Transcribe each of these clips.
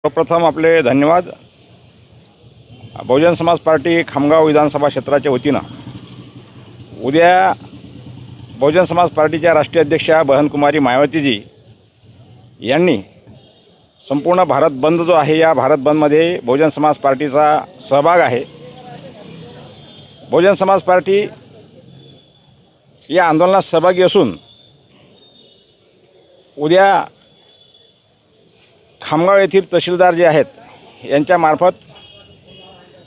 सर्वप्रथम आपले धन्यवाद। बहुजन समाज पार्टी खामगाव विधानसभा क्षेत्राच्या वतीनं उद्या बहुजन समाज पार्टीच्या राष्ट्रीय अध्यक्षा बहनकुमारी मायावतीजी यांनी संपूर्ण भारत बंद जो आहे या भारत बंदमध्ये बहुजन समाज पार्टीचा सहभाग आहे। बहुजन समाज पार्टी या आंदोलनात सहभागी असून उद्या खामगाव येथील तहसीलदार जे आहेत यांच्यामार्फत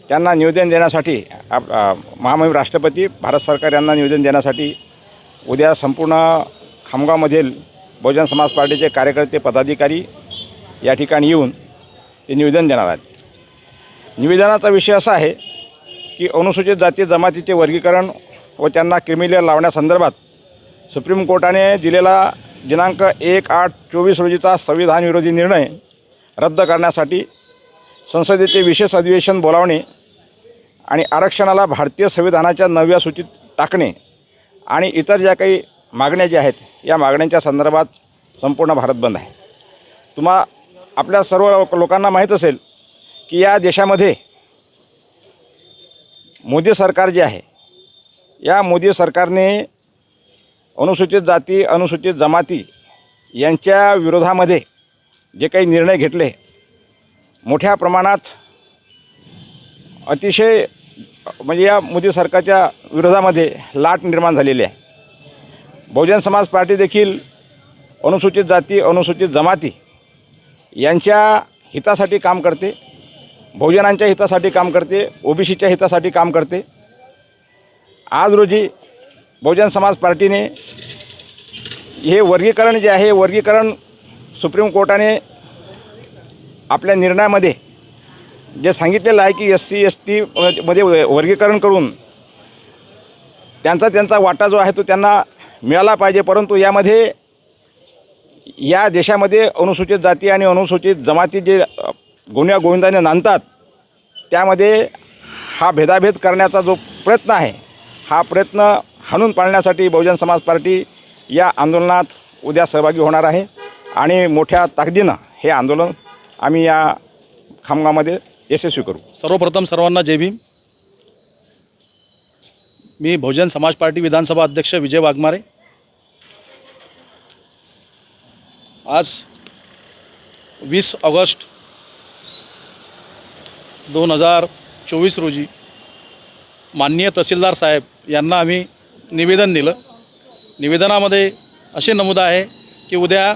त्यांना निवेदन देण्यासाठी महामहिम राष्ट्रपती भारत सरकार यांना निवेदन देण्यासाठी उद्या संपूर्ण खामगावमधील बहुजन समाज पार्टीचे कार्यकर्ते पदाधिकारी या ठिकाणी येऊन ते निवेदन देणार आहेत। निवेदनाचा विषय असा आहे की अनुसूचित जाती जमातीचे वर्गीकरण व त्यांना क्रिमिनल लावण्यासंदर्भात सुप्रीम कोर्टाने दिलेला दिनांक 1/8/24 रोजीचा संविधान विरोधी निर्णय रद्द करण्यासाठी संसदेचे विशेष अधिवेशन बोलावणे आणि आरक्षणाला भारतीय संविधानाच्या 9व्या सूचीत टाकणे आणि इतर ज्या काही मागण्या ज्या आहेत या मागण्यांच्या संदर्भात संपूर्ण भारत बंद आहे। आपल्या सर्व लोकांना माहीत असेल की या देशामध्ये मोदी सरकार जे आहे या मोदी सरकारने अनुसूचित जाती अनुसूचित जमाती यांच्या विरोधामध्ये जे काही निर्णय घेतले मोठ्या प्रमाणात अतिशय म्हणजे या मोदी सरकारच्या विरोधामध्ये लाट निर्माण झालेली आहे। बहुजन समाज पार्टी देखील अनुसूचित जाती अनुसूचित जमाती यांच्या हितासाठी काम करते, बहुजनांच्या हितासाठी काम करते, ओबीसीच्या हितासाठी काम करते। आज रोजी बहुजन समाज पार्टीने हे वर्गीकरण जे आहे वर्गीकरण सुप्रीम कोर्टाने आपल्या निर्णयामध्ये जे सांगितलेलं आहे की SC ST मध्ये वर्गीकरण करून त्यांचा वाटा जो आहे तो त्यांना मिळाला पाहिजे, परंतु यामध्ये या देशामध्ये अनुसूचित जाती आणि अनुसूचित जमाती जे गुन्ह्या गोविंदाने नांदतात त्यामध्ये हा भेदाभेद करण्याचा जो प्रयत्न आहे हा प्रयत्न हाणून पाडण्यासाठी बहुजन समाज पार्टी या आंदोलनात उद्या सहभागी होणार आहे आणि मोठ्या ताकदीनं हे आंदोलन आम्ही या खामगावमध्ये यशस्वी करू। सर्वप्रथम सर्वांना जय भीम। मी बहुजन समाज पार्टी विधानसभा अध्यक्ष विजय वाघमारे। आज 20 ऑगस्ट 2024 रोजी माननीय तहसीलदार साहेब यांना आम्ही निवेदन दिलं। निवेदनामध्ये असे नमूद आहे की उद्या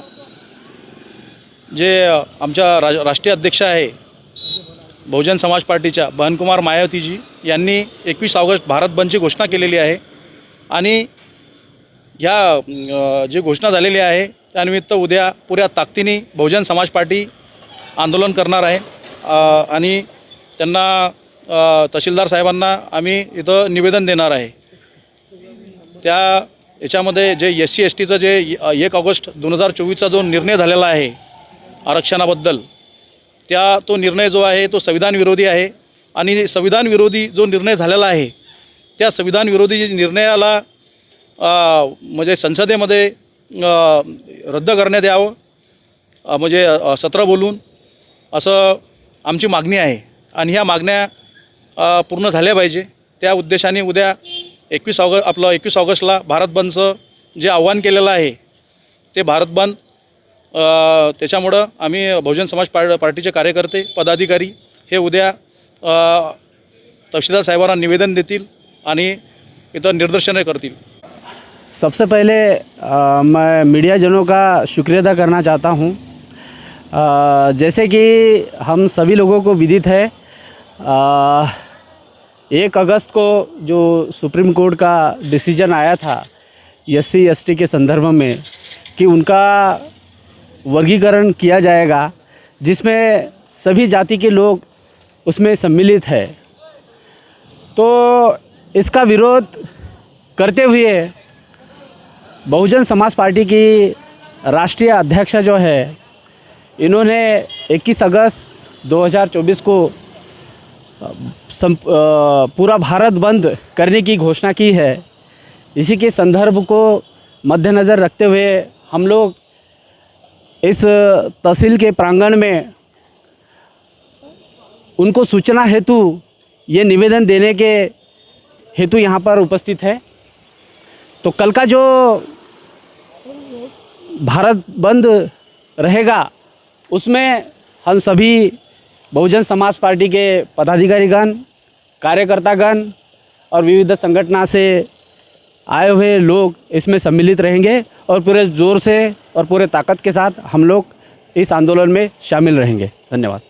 जे आमच्या राष्ट्रीय अध्यक्ष आहे बहुजन समाज पार्टीच्या बहनकुमार मायावतीजी यांनी 21 ऑगस्ट भारत बंदची घोषणा केलेली आहे आणि ह्या जी घोषणा झालेली आहे त्यानिमित्त उद्या पुऱ्या ताकदीने बहुजन समाज पार्टी आंदोलन करणार आहे आणि त्यांना तहसीलदार साहेबांना आम्ही इथं निवेदन देणार आहे। त्या याच्यामध्ये जे SC STचं जे 1 ऑगस्ट 2024चा जो निर्णय झालेला आहे आरक्षणाबद्दल तो निर्णय जो आहे तो संविधान विरोधी आहे आणि संविधान विरोधी जो निर्णय झालेला आहे त्या संविधान विरोधी निर्णयाला म्हणजे संसदेमध्ये रद्द करण्यात यावं म्हणजे सत्र बोलून असं आमची मागणी आहे आणि ह्या मागण्या पूर्ण झाल्या पाहिजे। त्या उद्देशाने उद्या 21 ऑगस्टला भारत बंदचं जे आव्हान केलेलं आहे ते भारत बंद त्याच्यामुळं आम्ही बहुजन समाज पार्टीचे कार्यकर्ते पदाधिकारी हे उद्या तहसीलदार साहेबांना निवेदन देतील आणि इथं निदर्शने करतील। सबसे पहले मैं मीडिया जनों का शुक्रिया अदा करना चाहता हूँ। जैसे कि हम सभी लोगों को विदित है 1 अगस्त को जो सुप्रीम कोर्ट का डिसीजन आया था SC ST के संदर्भ में कि उनका वर्गीकरण किया जाएगा जिसमें सभी जाति के लोग उसमें सम्मिलित है, तो इसका विरोध करते हुए बहुजन समाज पार्टी की राष्ट्रीय अध्यक्ष जो है इन्होंने 21 अगस्त 2024 को पूरा भारत बंद करने की घोषणा की है। इसी के संदर्भ को मद्देनज़र रखते हुए हम लोग इस तहसील के प्रांगण में उनको सूचना हेतु ये निवेदन देने के हेतु यहाँ पर उपस्थित है। तो कल का जो भारत बंद रहेगा उसमें हम सभी बहुजन समाज पार्टी के पदाधिकारीगण, कार्यकर्तागण और विविध संगठन से आए हुए लोग इसमें सम्मिलित रहेंगे और पूरे ज़ोर से और पूरे ताकत के साथ हम लोग इस आंदोलन में शामिल रहेंगे। धन्यवाद।